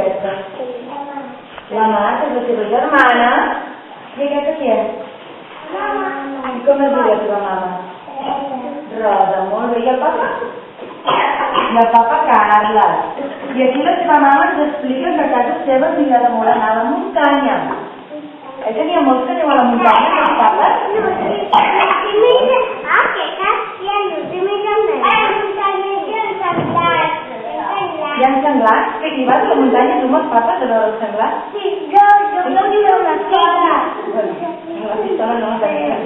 aquesta? La Mar, que és la teva germana. I aquesta qui és? I com es diu la teva mama? Rosa, molt bé. I el papa? I el papa Carles. I aquí la teva mama ens explica que a casa seva li agrada molt anar a la muntanya. Que n'hi ha molts que aneu a la muntanya, els papes? Hi ha senglars? Que hi vas a la muntanya tu amb els papes a veure els senglars? Sí, jo no diré una cosa. La pistola no la tenia.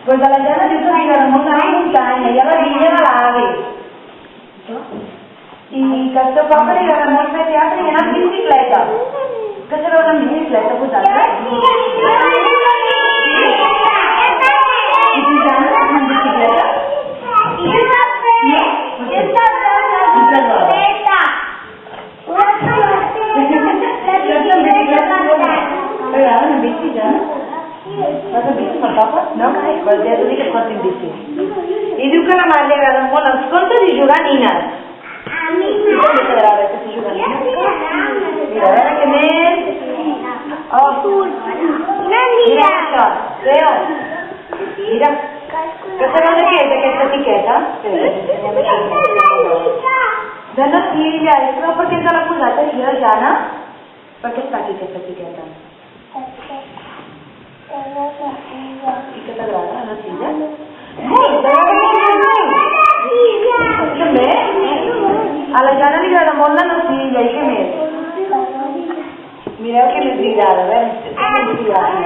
Doncs a la Jana diu que li agrada molt anar a la muntanya i a la vinya de l'avi. I que al seu papa li agrada molt fer teatre i anar amb bicicleta. Que sabeu anar amb bicicleta vosaltres? I tu, Jana, vas amb bicicleta? T'agrada anar amb bici, Jana? Vas amb bici amb el papa? No? Doncs ja t'ho dic que et porti amb bici. I diu que a la Mar li agraden molt els contes i jugar a nines. A mi I com t'agrada que s'hi juga a nines? Mira, a veure què més. Oh, mira això. Veu? Mira. Que sabeu de què és aquesta etiqueta? De Natilla. I sabeu per què ens l'ha posat aquí, la Jana? Per què està aquí aquesta etiqueta? I què t'agrada, la Natilla? Molt, t'agrada molt la Natilla. També? A la Jana li agrada molt la Natilla. I què més? Mireu què més li agrada, a veure, què més li agrada?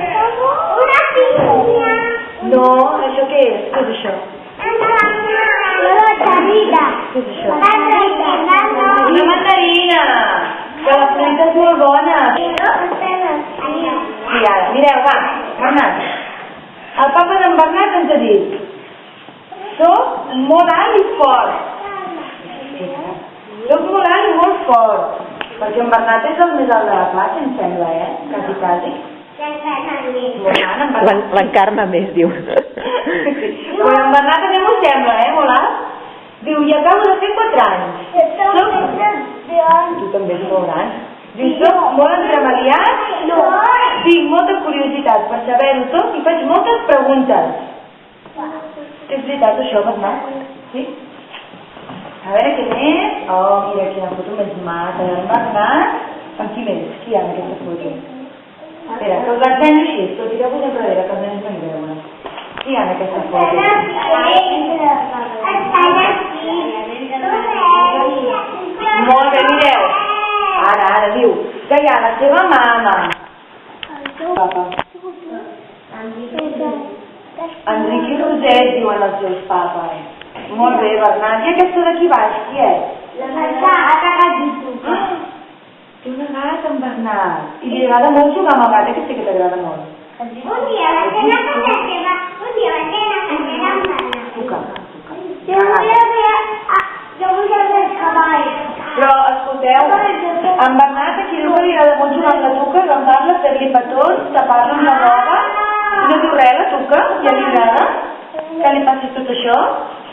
Una pinya. No, això què és? Què és això? Una mandarina. Què és això? Mandarina. Una mandarina! Que la fruita és molt bona! Sí, ara, mireu, va, Bernat. El papa d'en Bernat ens ha dit: soc molt alt i fort. Soc molt alt i molt fort. Perquè en Bernat és el més alt de la classe, em sembla, Quasi, quasi. L'encarna més, diu. Però en Bernat també m'ho sembla, molt alt. Diu, i acabo de fer 4 anys. Tu també ets molt gran. Diu, soc molt entremaliat, tinc molta curiositat per saber-ho tot i faig moltes preguntes. És veritat això, Bernat? Sí? A veure què més. Oh, mira quina foto més maca d'en Bernat. Amb qui més? Qui hi ha en aquesta foto? Espera, que us l'ensenyo així. Però tireu-vos enrere, que els nens no hi veuen. Qui hi ha en aquesta foto? Molt bé, mireu. Ara, diu que hi ha la seva mama. Papa. Enric i Roset diuen els seus papes. Molt bé, Bernat. I aquesta d'aquí baix, qui és? La gatita. Té una gata, en Bernat. I li agrada molt jugar amb el gat, que sí que t'agrada molt. Un dia va ser la casa seva, un dia va ser la casa seva. Toca. Jo volia fer el cavall. Però, escolteu, en Bernat aquí diu que li agrada molt jugar amb la Tuca, agafar-la, fer-li petons, tapar-la amb la roba. No diu res, la Tuca? Ja li agrada? Que li passi tot això?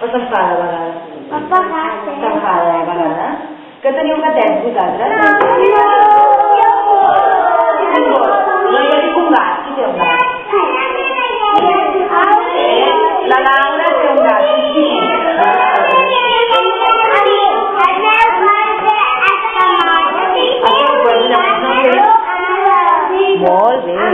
O s'enfada a vegades? S'enfada a vegades? Que teniu gatets, vosaltres? No, No, jo dic un gat.